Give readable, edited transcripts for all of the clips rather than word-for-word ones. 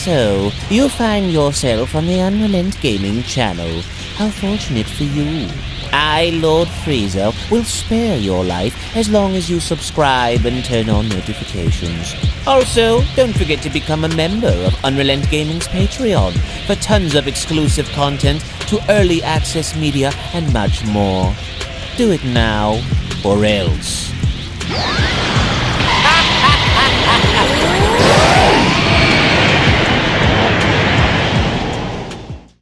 So, you find yourself on the UnrealEntGaming channel. How fortunate for you. I, Lord Frieza, will spare your life as long as you subscribe and turn on notifications. Also, don't forget to become a member of UnrealEntGaming's Patreon for tons of exclusive content to early access media and much more. Do it now, or else.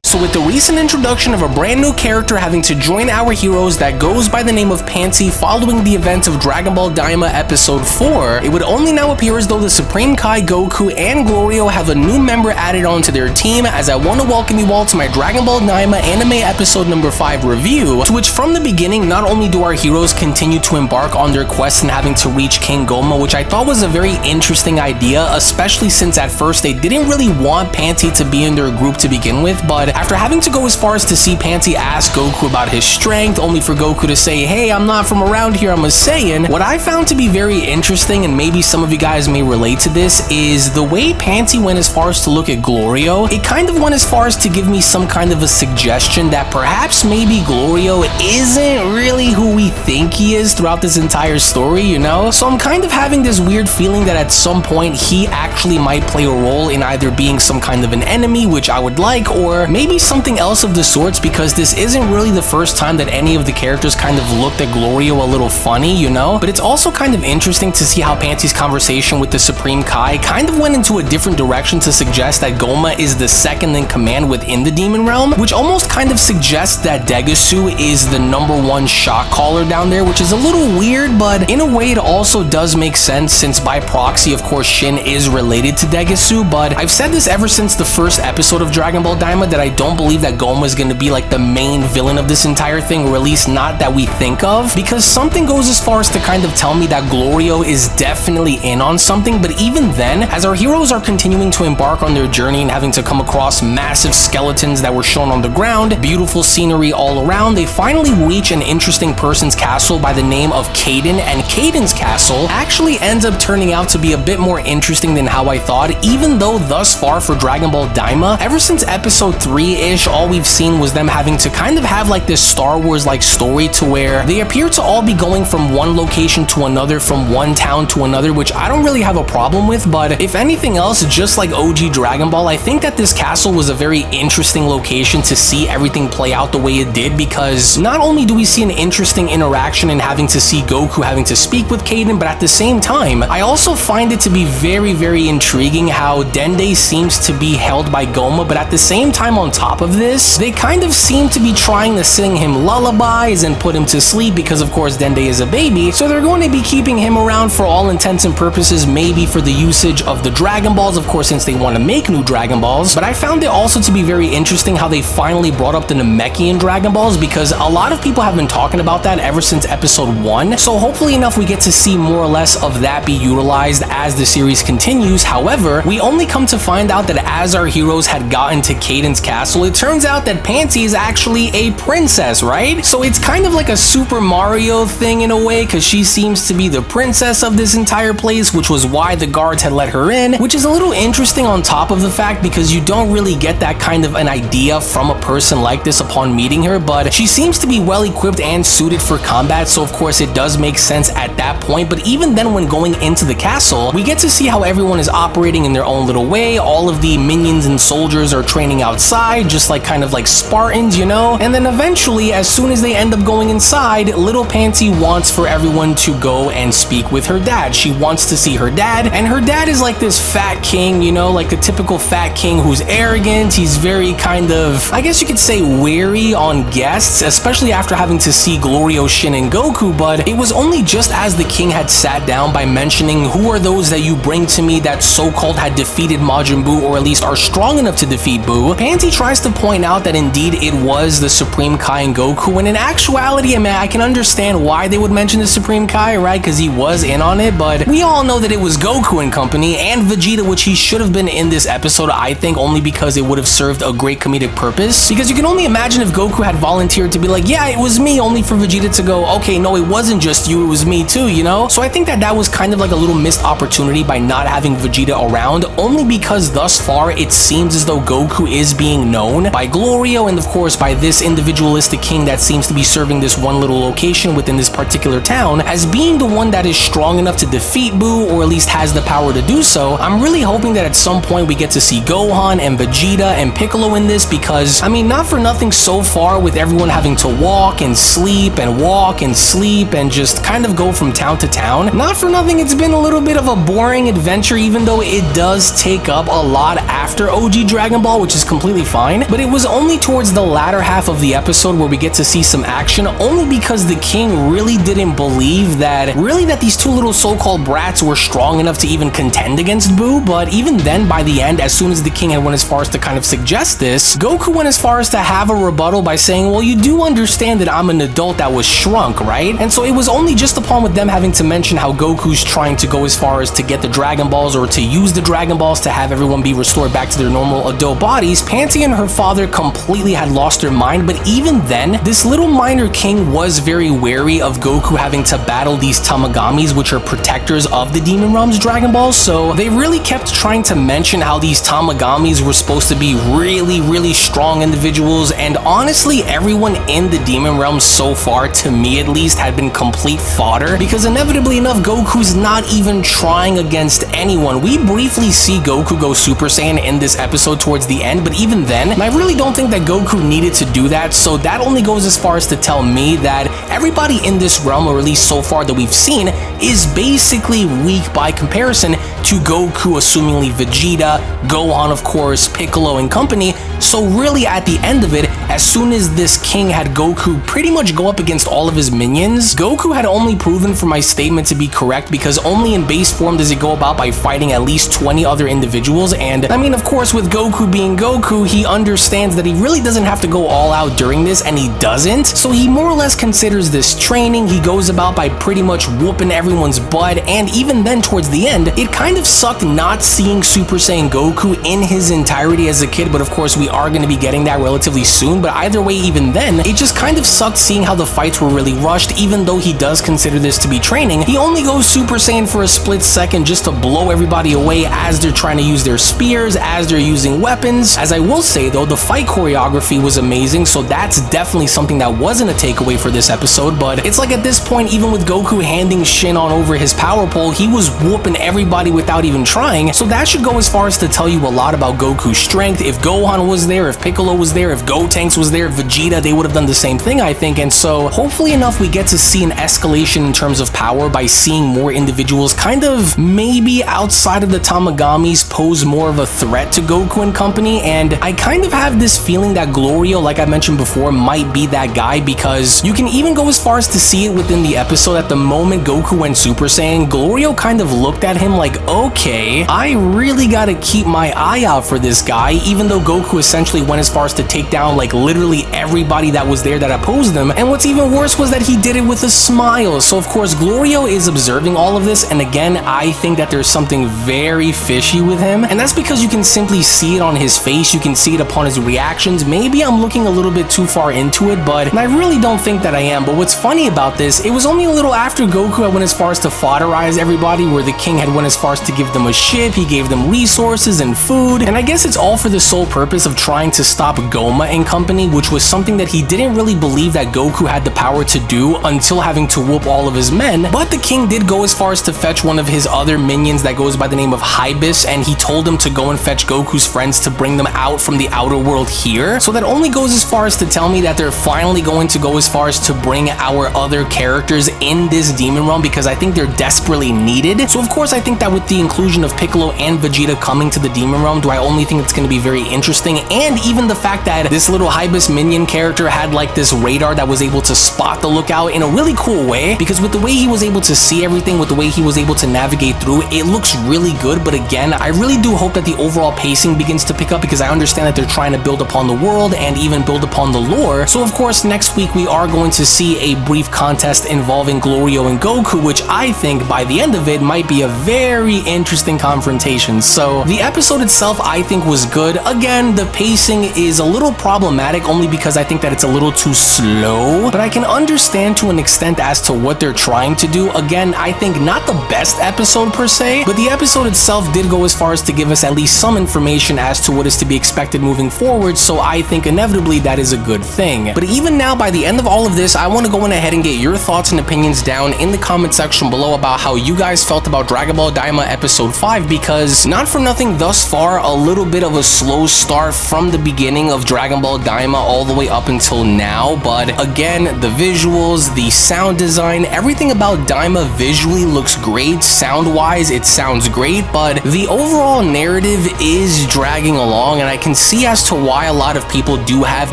So with the recent introduction of a brand new character having to join our heroes that goes by the name of Pansy following the events of Dragon Ball Daima Episode 4, it would only now appear as though the Supreme Kai, Goku, and Glorio have a new member added onto their team, as I want to welcome you all to my Dragon Ball Daima Anime Episode number 5 review, to which from the beginning, not only do our heroes continue to embark on their quest and having to reach King Goma, which I thought was a very interesting idea, especially since at first they didn't really want Pansy to be in their group to begin with, but after having to go as far as to see Pansy ask Goku about his strength, only for Goku to say, hey, I'm not from around here, I'm a Saiyan, what I found to be very interesting, and maybe some of you guys may relate to this, is the way Pansy went as far as to look at Glorio. It kind of went as far as to give me some kind of a suggestion that perhaps maybe Glorio isn't really who we think he is throughout this entire story, you know? So I'm kind of having this weird feeling that at some point he actually might play a role in either being some kind of an enemy, which I would like, or maybe something else of the sorts, because this isn't really the first time that any of the characters kind of looked at Glorio a little funny, you know? But it's also kind of interesting to see how Pansy's conversation with the Supreme Kai kind of went into a different direction to suggest that Goma is the second in command within the Demon Realm, which almost kind of suggests that Degusu is the #1 shot caller down there, which is a little weird, but in a way it also does make sense since by proxy, of course, Shin is related to Degusu. But I've said this ever since the first episode of Dragon Ball Daima that I don't believe that Goma is going to be like the main villain of this entire thing, or at least not that we think of, because something goes as far as to kind of tell me that Glorio is definitely in on something. But even then, as our heroes are continuing to embark on their journey and having to come across massive skeletons that were shown on the ground, beautiful scenery all around, they finally reach an interesting person's castle by the name of Kaden, and Kaden's castle actually ends up turning out to be a bit more interesting than how I thought, even though thus far for Dragon Ball Daima, ever since episode 3-ish, all we've seen was them having to kind of have like this Star Wars like story to where they appear to all be going from one location to another, from one town to another, which I don't really have a problem with. But if anything else, just like OG Dragon Ball, I think that this castle was a very interesting location to see everything play out the way it did, because not only do we see an interesting interaction in having to see Goku having to speak with Kaden, but at the same time, I also find it to be very, very intriguing how Dende seems to be held by Goma, but at the same time, on top of this, they kind of seem to be trying to sing him lullabies and put him to sleep, because of course Dende is a baby, so they're going to be keeping him around for all intents and purposes, maybe for the usage of the Dragon Balls, of course, since they want to make new Dragon Balls. But I found it also to be very interesting how they finally brought up the Namekian Dragon Balls, because a lot of people have been talking about that ever since episode 1, so hopefully enough we get to see more or less of that be utilized as the series continues. However, we only come to find out that as our heroes had gotten to Kaden's castle, it turns out that Pansy is actually a princess, right? So it's kind of like a Super Mario thing in a way, because she seems to be the princess of this entire place, which was why the guards had let her in, which is a little interesting on top of the fact because you don't really get that kind of an idea from a person like this upon meeting her. But she seems to be well equipped and suited for combat, so of course it does make sense at that point. But even then, when going into the castle, we get to see how everyone is operating in their own little way. All of the minions and soldiers are training outside, just like kind of like Spartans, you know? And then eventually, as soon as they end up going inside, little Pansy wants for everyone to go and speak with her dad. She wants to see her dad, and her dad is like this fat king, you know, like the typical fat king who's arrogant. He's very kind of, I guess you could say, wary on guests, especially after having to see Glorio, Shin, and Goku. But it was only just as the king had sat down by mentioning, who are those that you bring to me that so-called had defeated Majin Buu, or at least are strong enough to defeat Buu, Pansy tries to point out that indeed it was the Supreme Kai and Goku, and in actuality, man, I can understand why they would mention the Supreme Kai, right? Because he was in on it, but we all know that it was Goku and company, and Vegeta, which he should have been in this episode, I think, only because it would have served a great comedic purpose. Because you can only imagine if Goku had volunteered to be like, yeah, it was me, only for Vegeta to go, okay, no, it wasn't just you, it was me too, you know? So I think that that was kind of like a little missed opportunity by not having Vegeta around, only because thus far it seems as though Goku is being known by Glorio and of course by this individualistic king that seems to be serving this one little location within this particular town as being the one that is strong enough to defeat Buu, or at least has the power to do so. I'm really hoping that at some point we get to see Gohan and Vegeta and Piccolo in this, because I mean, not for nothing, so far with everyone having to walk and sleep and walk and sleep and just kind of go from town to town, not for nothing it's been a little bit of a boring adventure, even though it does take up a lot after OG Dragon Ball, which is completely fine. But it was only towards the latter half of the episode where we get to see some action, only because the king really didn't believe that these two little so-called brats were strong enough to even contend against Buu. But even then, by the end, as soon as the king had went as far as to kind of suggest this, Goku went as far as to have a rebuttal by saying, well, you do understand that I'm an adult that was shrunk, right? And so it was only just upon with them having to mention how Goku's trying to go as far as to get the Dragon Balls, or to use the Dragon Balls to have everyone be restored back to their normal adult bodies, Pansy and her father completely had lost their mind. But even then, this little minor king was very wary of Goku having to battle these Tamagamis, which are protectors of the Demon Realm's Dragon Balls. So they really kept trying to mention how these Tamagamis were supposed to be really strong individuals, and honestly, everyone in the Demon Realm so far, to me at least, had been complete fodder, because inevitably enough, Goku's not even trying against anyone. We briefly see Goku go Super Saiyan in this episode towards the end, but even then, I really don't think that Goku needed to do that. So that only goes as far as to tell me that everybody in this realm, or at least so far that we've seen, is basically weak by comparison to Goku, assumingly Vegeta, Gohan of course, Piccolo and company. So really at the end of it, as soon as this king had Goku pretty much go up against all of his minions, Goku had only proven for my statement to be correct, because only in base form does he go about by fighting at least 20 other individuals. And I mean, of course, with Goku being Goku, he understands that he really doesn't have to go all out during this, and he doesn't. So he more or less considers this training. He goes about by pretty much whooping everyone's butt, and even then towards the end, it kind of sucked not seeing Super Saiyan Goku in his entirety as a kid, but of course we are going to be getting that relatively soon. But either way, even then, it just kind of sucked seeing how the fights were really rushed. Even though he does consider this to be training, he only goes Super Saiyan for a split second just to blow everybody away as they're trying to use their spears, as they're using weapons. As I will say though, the fight choreography was amazing, so that's definitely something that wasn't a takeaway for this episode. But it's like at this point, even with Goku handing Shin on over his power pole, he was whooping everybody without even trying. So that should go as far as to tell you a lot about Goku's strength. If Gohan was there, if Piccolo was there, if Gotenks was there, Vegeta, they would have done the same thing, I think. And so hopefully enough we get to see an escalation in terms of power by seeing more individuals kind of maybe outside of the Tamagamis pose more of a threat to Goku and company. And I kind of have this feeling that Glorio, like I mentioned before, might be that guy, because you can even go as far as to see it within the episode. At the moment Goku went Super Saiyan, Glorio kind of looked at him like, okay, I really gotta keep my eye out for this guy, even though Goku essentially went as far as to take down like literally everybody that was there that opposed him. And what's even worse was that he did it with a smile. So of course Glorio is observing all of this, and again, I think that there's something very fishy with him, and that's because you can simply see it on his face, you can see it upon his reactions. Maybe I'm looking a little bit too far into it, but I really don't think that I am. But what's funny about this, it was only a little after Goku had went as far as to fodderize everybody, where the king had went as far as to give them a ship, he gave them resources and food, and I guess it's all for the sole purpose of trying to stop Goma and company, which was something that he didn't really believe that Goku had the power to do until having to whoop all of his men. But the king did go as far as to fetch one of his other minions that goes by the name of Hybis, and he told him to go and fetch Goku's friends to bring them out from the outer world here. So that only goes as far as to tell me that they're finally going to go as far as to bring our other characters in this demon realm because I think they're desperately needed. So of course I think that with the inclusion of Piccolo and Vegeta coming to the demon realm, do I only think it's going to be very interesting. And even the fact that this little Hibis minion character had like this radar that was able to spot the lookout in a really cool way, because with the way he was able to see everything, with the way he was able to navigate through, it looks really good. But again, I really do hope that the overall pacing begins to pick up, because I understand that they're trying to build upon the world and even build upon the lore. So of course next week we are going to see a brief contest involving Glorio and Goku, which I think by the end of it might be a very interesting confrontation. So the episode itself I think was good. Again, the pacing is a little problematic only because I think that it's a little too slow, but I can understand to an extent as to what they're trying to do. Again, I think not the best episode per se, but the episode itself did go as far as to give us at least some information as to what is to be expected moving forward, so I think inevitably that is a good thing. But even now, by the end of all of this, I want to go ahead and get your thoughts and opinions down in the comment section below about how you guys felt about Dragon Ball Daima episode 5, because not for nothing, thus far a little bit of a slow start from the beginning of Dragon Ball Daima all the way up until now, but again, the visuals, the sound design, everything about Daima visually looks great. Sound wise it sounds great, but the overall narrative is dragging along, and I can see as to why a lot of people do have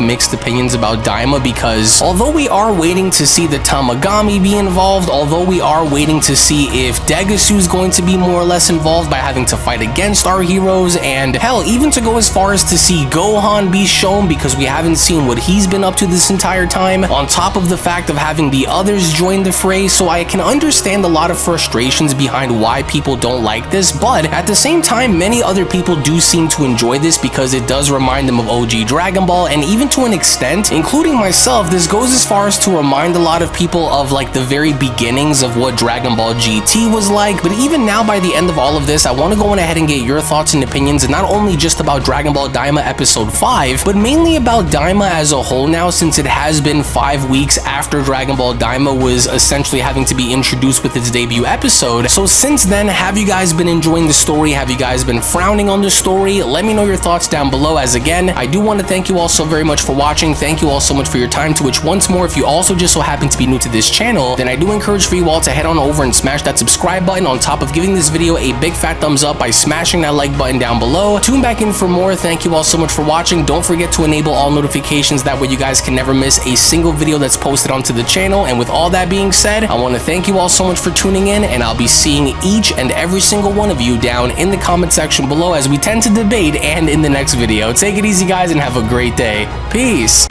mixed opinions about Daima, because although we are waiting to see the Tamagami be involved, although we are waiting to see if Degusu is going to be more or less involved by having to fight against our heroes, and hell, even to go as far as to see Gohan be shown, because we haven't seen what he's been up to this entire time, on top of the fact of having the others join the fray. So I can understand a lot of frustrations behind why people don't like this, but at the same time, many other people do seem to enjoy this because it does remind them of OG Dragon Ball, and even to an extent, including myself, this goes as far as to remind a lot of people of like the very beginnings of what Dragon Ball GT was like. But even now, by the end of all of this, I want to go ahead and get your thoughts and opinions, and not only just about Dragon Ball Daima episode 5, but mainly about Daima as a whole now, since it has been 5 weeks after Dragon Ball Daima was essentially having to be introduced with its debut episode. So since then, have you guys been enjoying the story? Have you guys been frowning on the story? Let me know your thoughts down below, as again, I do want to thank you all so very much for watching. Thank you all so much for your time, to which once more, if you also just so happen to be new to this channel, then I do encourage for you all to head on over and smash that subscribe button, on top of giving this video a big fat thumbs up by smashing that like button down below. Tune back in for more. Thank you all so much for watching. Don't forget to enable all notifications, that way you guys can never miss a single video that's posted onto the channel. And with all that being said, I want to thank you all so much for tuning in, and I'll be seeing each and every single one of you down in the comment section below as we tend to debate, and in the next video. Take it easy guys, and have a great day. Peace.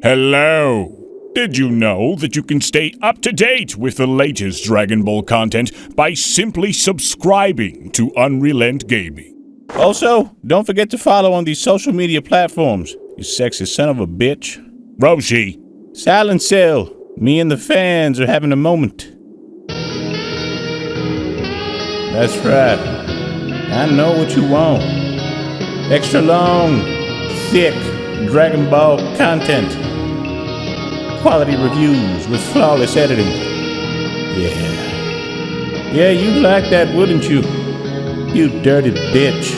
Hello! Did you know that you can stay up to date with the latest Dragon Ball content by simply subscribing to UnrealEntGaming? Also, don't forget to follow on these social media platforms, you sexy son of a bitch. Roshi, Silent Cell, me and the fans are having a moment. That's right. I know what you want. Extra long, thick Dragon Ball content. Quality reviews with flawless editing. Yeah, you'd like that, wouldn't you? You dirty bitch.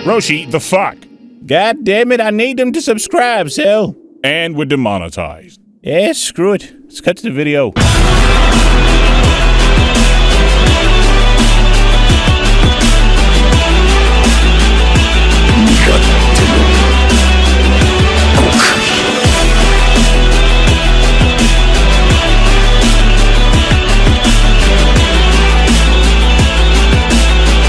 Roshi, the fuck? God damn it, I need them to subscribe, Cell. And we're demonetized. Yeah, screw it. Let's cut to the video.